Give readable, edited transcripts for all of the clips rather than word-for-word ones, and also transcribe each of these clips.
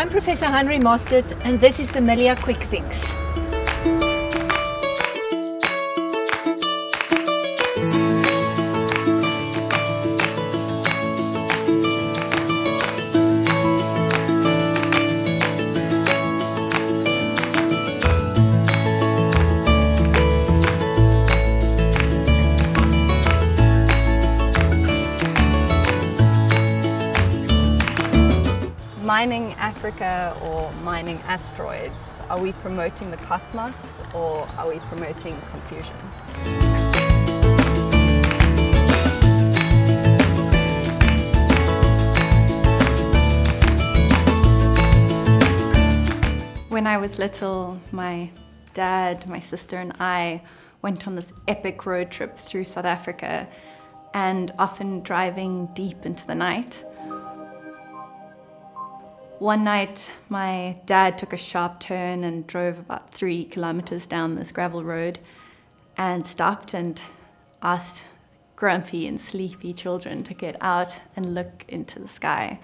I'm Professor Henry Mostert, and this is the MLiA Quick Things. Mining Africa or mining asteroids, are we promoting the cosmos or are we promoting confusion? When I was little, my dad, my sister and I went on this epic road trip through South Africa, and often driving deep into the night. One night, my dad took a sharp turn and drove about 3 kilometers down this gravel road and stopped and asked grumpy and sleepy children to get out and look into the sky.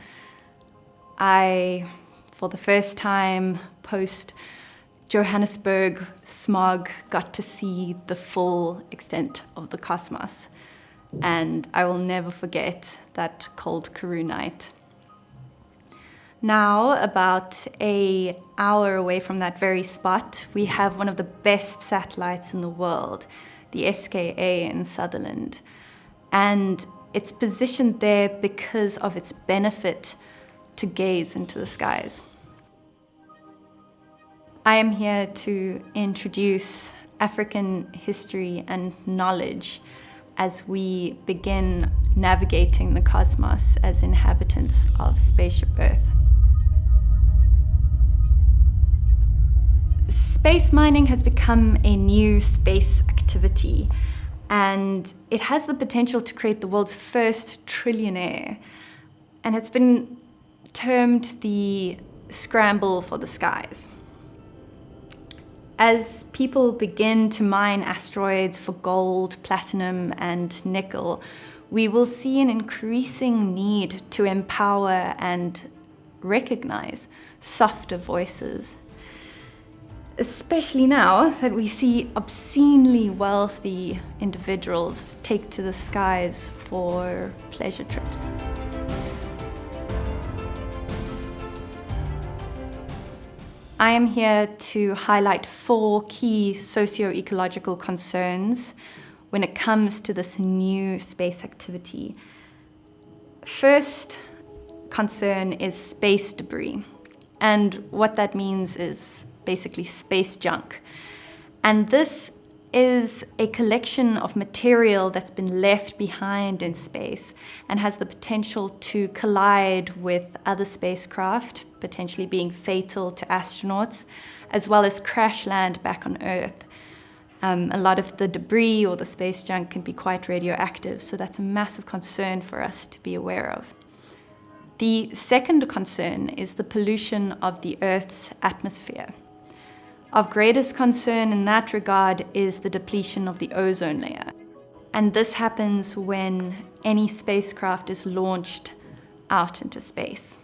I, for the first time post Johannesburg smog, got to see the full extent of the cosmos, and I will never forget that cold Karoo night. Now, about an hour away from that very spot, we have one of the best satellites in the world, the SKA in Sutherland. And it's positioned there because of its benefit to gaze into the skies. I am here to introduce African history and knowledge as we begin navigating the cosmos as inhabitants of Spaceship Earth. Space mining has become a new space activity, and it has the potential to create the world's first trillionaire. And it's been termed the scramble for the skies. As people begin to mine asteroids for gold, platinum, and nickel, we will see an increasing need to empower and recognize softer voices. Especially now that we see obscenely wealthy individuals take to the skies for pleasure trips. I am here to highlight 4 key socio-ecological concerns when it comes to this new space activity. First concern is space debris, and what that means is basically space junk. And this is a collection of material that's been left behind in space and has the potential to collide with other spacecraft, potentially being fatal to astronauts, as well as crash land back on Earth. A lot of the debris or the space junk can be quite radioactive, so that's a massive concern for us to be aware of. The second concern is the pollution of the Earth's atmosphere. Of greatest concern in that regard is the depletion of the ozone layer. And this happens when any spacecraft is launched out into space.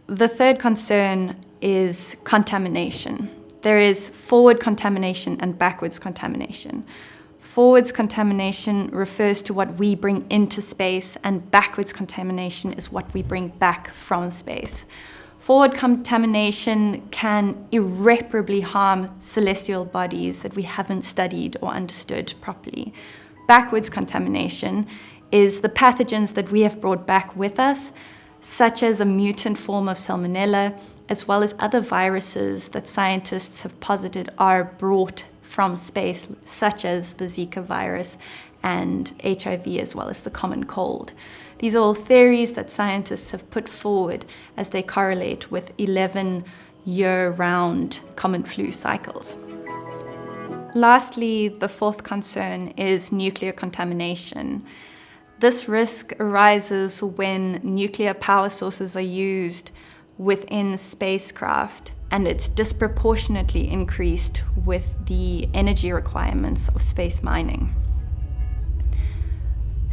The third concern is contamination. There is forward contamination and backwards contamination. Forwards contamination refers to what we bring into space, and backwards contamination is what we bring back from space. Forward contamination can irreparably harm celestial bodies that we haven't studied or understood properly. Backwards contamination is the pathogens that we have brought back with us, such as a mutant form of Salmonella, as well as other viruses that scientists have posited are brought from space, such as the Zika virus and HIV, as well as the common cold. These are all theories that scientists have put forward as they correlate with 11 year-round common flu cycles. Lastly, the fourth concern is nuclear contamination. This risk arises when nuclear power sources are used within spacecraft, and it's disproportionately increased with the energy requirements of space mining.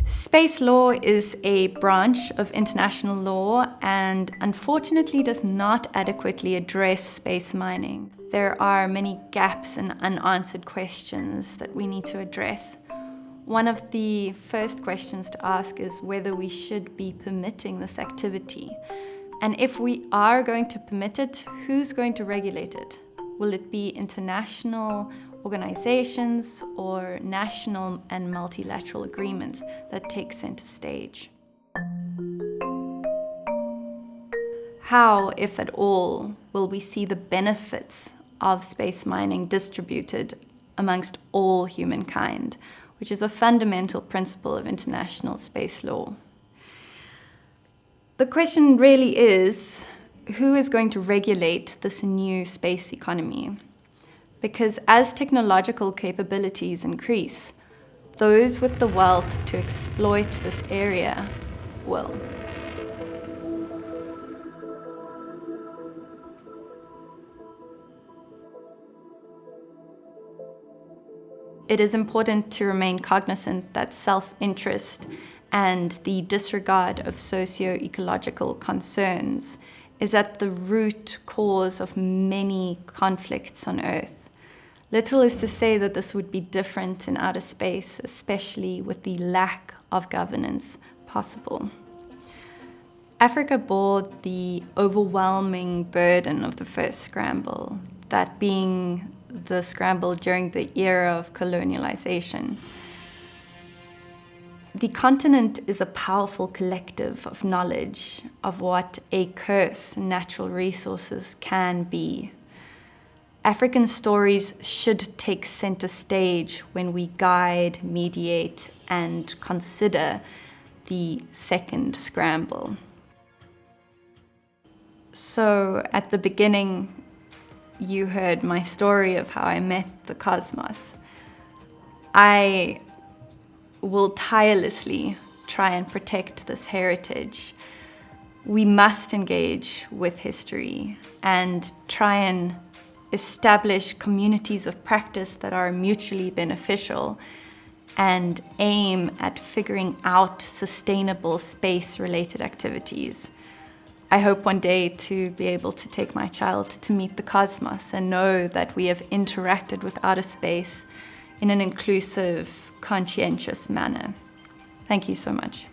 Space law is a branch of international law and unfortunately does not adequately address space mining. There are many gaps and unanswered questions that we need to address. One of the first questions to ask is whether we should be permitting this activity. And if we are going to permit it, who's going to regulate it? Will it be international organizations or national and multilateral agreements that take center stage? How, if at all, will we see the benefits of space mining distributed amongst all humankind, which is a fundamental principle of international space law? The question really is, who is going to regulate this new space economy? Because as technological capabilities increase, those with the wealth to exploit this area will. It is important to remain cognizant that self-interest and the disregard of socio-ecological concerns is at the root cause of many conflicts on Earth. Little is to say that this would be different in outer space, especially with the lack of governance possible. Africa bore the overwhelming burden of the first scramble, that being the scramble during the era of colonialization. The continent is a powerful collective of knowledge of what a curse natural resources can be. African stories should take center stage when we guide, mediate, and consider the second scramble. So at the beginning, you heard my story of how I met the cosmos. I will tirelessly try and protect this heritage. We must engage with history and try and establish communities of practice that are mutually beneficial and aim at figuring out sustainable space-related activities. I hope one day to be able to take my child to meet the cosmos and know that we have interacted with outer space in an inclusive, conscientious manner. Thank you so much.